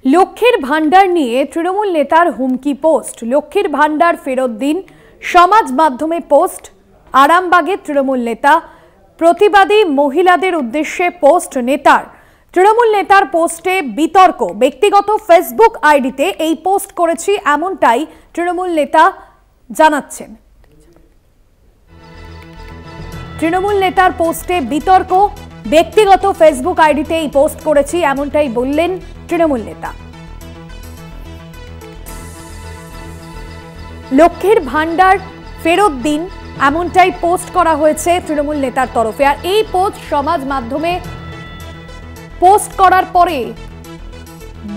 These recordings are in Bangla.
লক্ষ্মীর ভান্ডার নিয়ে তৃণমূল নেতার হুমকি পোস্ট। লক্ষ্মীর ভান্ডার ফেরত দিন, সমাজ মাধ্যমে পোস্ট। আরামবাগে তৃণমূল নেতা, প্রতিবাদী মহিলাদের উদ্দেশ্যে পোস্ট নেতার। তৃণমূল নেতার পোস্টে বিতর্ক। ব্যক্তিগত ফেসবুক আইডিতে এই পোস্ট করেছি এমনটাই তৃণমূল নেতা জানাচ্ছেন। তৃণমূল নেতার পোস্টে বিতর্ক। ব্যক্তিগত ফেসবুক আইডিতে এই পোস্ট করেছি এমনটাই বললেন তৃণমূল নেতা। লক্ষ্মীর ভান্ডার ফেরত দিন এমনটাই পোস্ট করা হয়েছে তৃণমূল নেতার তরফে। আর এই পোস্ট সমাজ মাধ্যমে পোস্ট করার পরে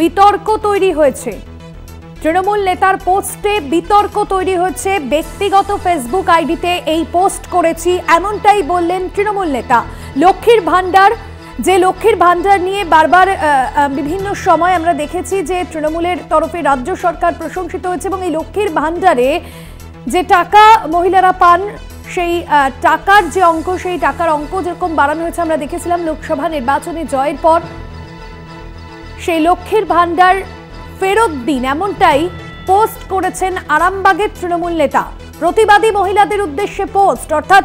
বিতর্ক তৈরি হয়েছে। তৃণমূল নেতার পোস্টে বিতর্ক তৈরি হচ্ছে। ব্যক্তিগত ফেসবুক আইডিতে এই পোস্ট করেছি এমনটাই বললেন তৃণমূল নেতা। লক্ষ্মীর ভান্ডার, যে লক্ষ্মীর ভান্ডার নিয়ে বারবার বিভিন্ন সময় আমরা দেখেছি যে তৃণমূলের তরফে রাজ্য সরকার প্রশংসিত হয়েছে এবং এই লক্ষ্মীর ভান্ডারে যে টাকা মহিলারা পান সেই টাকার যে অঙ্ক, সেই টাকার অঙ্ক যেরকম বাড়ানো হয়েছে আমরা দেখেছিলাম লোকসভা নির্বাচনে জয়ের পর। সেই লক্ষ্মীর ভান্ডার ফেরত দিন এমনটাই পোস্ট করেছেন আরামবাগের তৃণমূল নেতা। প্রতিবাদী মহিলাদের উদ্দেশ্যে পোস্ট, অর্থাৎ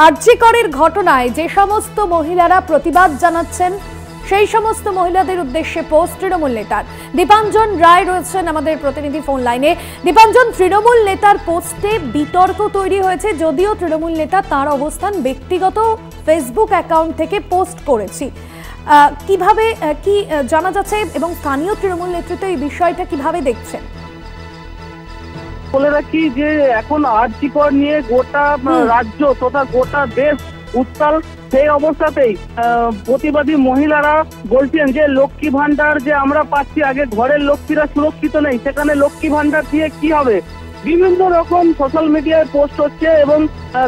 আরজি করের ঘটনায় যে সমস্ত মহিলারা প্রতিবাদ জানাচ্ছেন সেই সমস্ত মহিলাদের উদ্দেশ্যে পোস্ট তৃণমূল নেতার। দীপাঞ্জন রায় রয়েছেন আমাদের প্রতিনিধি ফোন লাইনে। দীপাঞ্জন, তৃণমূল নেতার পোস্টে বিতর্ক তৈরি হয়েছে, যদিও তৃণমূল নেতা তার অবস্থান ব্যক্তিগত ফেসবুক অ্যাকাউন্ট থেকে পোস্ট করেছি। কিভাবে কি জানা যাচ্ছে এবং স্থানীয় তৃণমূল নেতৃত্ব এই বিষয়টা কিভাবে দেখছেন? বলে রাখি যে এখন আরজি কর নিয়ে গোটা রাজ্য তথা গোটা দেশ উত্তাল। সেই অবস্থাতেই প্রতিবাদী মহিলারা বলছেন যে লক্ষ্মী ভান্ডার যে আমরা পাচ্ছি, আগে ঘরের লক্ষ্মীরা সুরক্ষিত নেই, সেখানে লক্ষ্মী ভান্ডার দিয়ে কি হবে। বিভিন্ন রকম সোশ্যাল মিডিয়ায় পোস্ট হচ্ছে এবং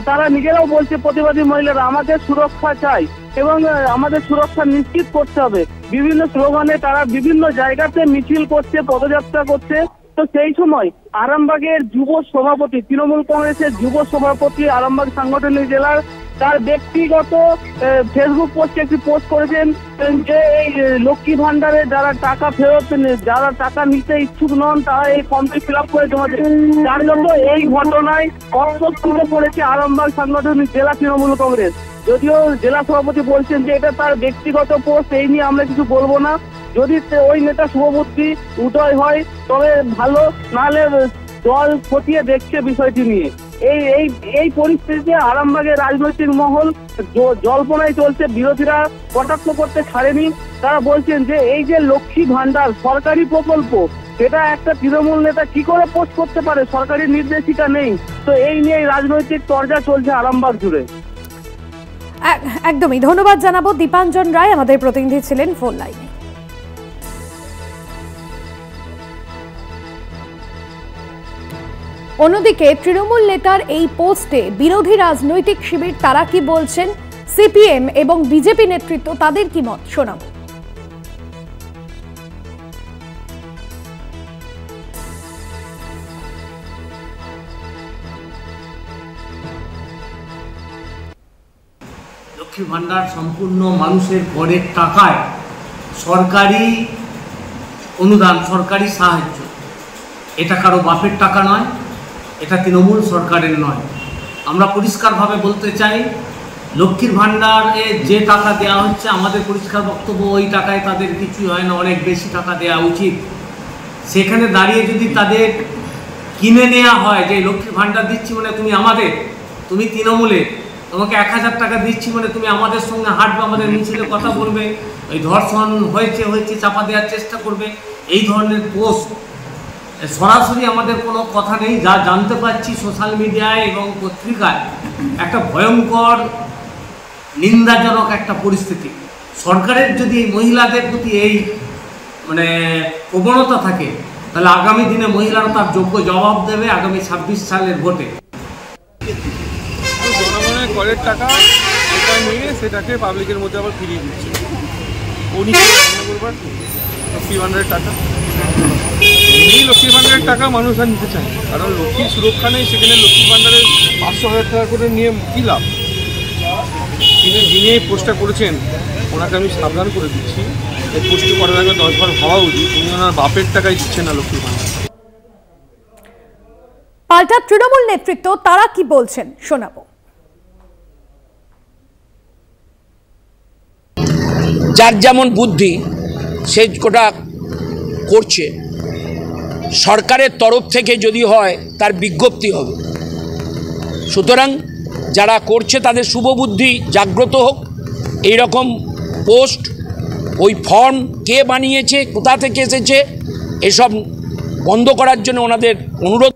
তারা নিজেরাও বলছে, প্রতিবাদী মহিলারা, আমাদের সুরক্ষা চাই এবং আমাদের সুরক্ষা নিশ্চিত করতে হবে। বিভিন্ন স্লোগানে তারা বিভিন্ন জায়গাতে মিছিল করছে, পদযাত্রা করছে। তো সেই সময় আরামবাগের যুব সভাপতি, তৃণমূল কংগ্রেসের যুব সভাপতি আরামবাগ সাংগঠনিক জেলার, তার ব্যক্তিগত ফেসবুক পোস্টে একটি পোস্ট করেছেন যে এই লক্ষ্মী ভান্ডারে যারা টাকা ফেরত, যারা টাকা নিতে ইচ্ছুক নন তারা এই ফর্মটি ফিল আপ করে জমা দেন। যার জন্য এই ঘটনায় অস্বস্তিতে পড়েছে আরামবাগ সাংগঠনিক জেলা তৃণমূল কংগ্রেস। যদিও জেলা সভাপতি বলছেন যে এটা তার ব্যক্তিগত পোস্ট, এই নিয়ে আমরা কিছু বলবো না। যদি ওই নেতা শুভবুদ্ধি উদয় হয় তবে ভালো, নাহলে দল খতিয়ে দেখছে বিষয়টি নিয়ে। এই পরিস্থিতিতে আরামবাগের রাজনৈতিক মহল জল্পনায় চলছে। বিরোধীরা কটাক্ষ করতে ছাড়েনি। তারা বলছেন যে এই যে লক্ষ্মী ভান্ডার সরকারি প্রকল্প, সেটা একটা তৃণমূল নেতা কি করে পোস্ট করতে পারে, সরকারি নির্দেশিকা নেই। তো এই নিয়ে রাজনৈতিক চর্চা চলছে আরামবাগ জুড়ে। একদমই ধন্যবাদ জানাবো। দীপাঞ্জন রায় আমাদের প্রতিনিধি ছিলেন ফোন লাইনে। অন্যদিকে তৃণমূল নেতার এই পোস্টে বিরোধী রাজনৈতিক শিবির তারা কি বলছেন, সিপিএম এবং বিজেপি নেতৃত্ব তাদের কি মত শোনাব। লক্ষ্মী ভান্ডার সম্পূর্ণ মানুষের করের টাকায়, সরকারি অনুদান, সরকারি সাহায্য। এটা কারো বাপের টাকা নয়, এটা তৃণমূল সরকারের নয়। আমরা পরিষ্কারভাবে বলতে চাই, লক্ষ্মীর ভান্ডারে যে টাকা দেওয়া হচ্ছে, আমাদের পরিষ্কার বক্তব্য, ওই টাকায় তাদের কিছুই হয় না, অনেক বেশি টাকা দেওয়া উচিত। সেখানে দাঁড়িয়ে যদি তাদের কিনে নেওয়া হয় যে লক্ষ্মীর ভান্ডার দিচ্ছি মানে তুমি আমাদের, তুমি তৃণমূলের, তোমাকে 1000 টাকা দিচ্ছি মানে তুমি আমাদের সঙ্গে হাঁটবে, আমাদের মিছিলে কথা বলবে, ওই ধর্ষণ হয়েছে চাপা দেওয়ার চেষ্টা করবে, এই ধরনের পোস্ট সরাসরি আমাদের কোনো কথা নেই। যা জানতে পারছি সোশ্যাল মিডিয়ায় এবং পত্রিকায়, একটা ভয়ঙ্কর নিন্দাজনক একটা পরিস্থিতি। সরকারের যদি মহিলাদের প্রতি এই প্রবণতা থাকে, তাহলে আগামী দিনে মহিলারা তার যোগ্য জবাব দেবে আগামী 26 সালের ভোটে। জনগণের করের টাকা এটা নিয়ে সেটাকে পাবলিকের মধ্যে আবার ফিরিয়ে দিচ্ছে। লক্ষ্মী ভান্ডারের টাকা, এই লক্ষ্মী ভান্ডারের টাকা মানুষ আর নিতে চায়, কারণ লক্ষ্মীর সুরক্ষা নেই। সেখানে লক্ষ্মী ভান্ডারের 500,000 টাকা করে নিয়ে কী লাভ। যিনি এই পোস্টটা করেছেন ওনাকে আমি সাবধান করে দিচ্ছি, এই পোস্টটি করার আগে 10 বার ভাবা উচিত। উনি ওনার বাপের টাকায় দিচ্ছেন না লক্ষ্মীর ভাণ্ডার। পাল্টা তৃণমূল নেতৃত্ব তারা কি বলছেন শোনাবো। যার যেমন বুদ্ধি সে কোটা করছে, সরকারের তরফ থেকে যদি হয় তার বিজ্ঞপ্তি হবে। সুতরাং যারা করছে তাদের শুভ বুদ্ধি জাগ্রত হোক। এই রকম পোস্ট, ওই ফর্ম কে বানিয়েছে, কোথা থেকে এসেছে, এসব বন্ধ করার জন্য ওনাদের অনুরোধ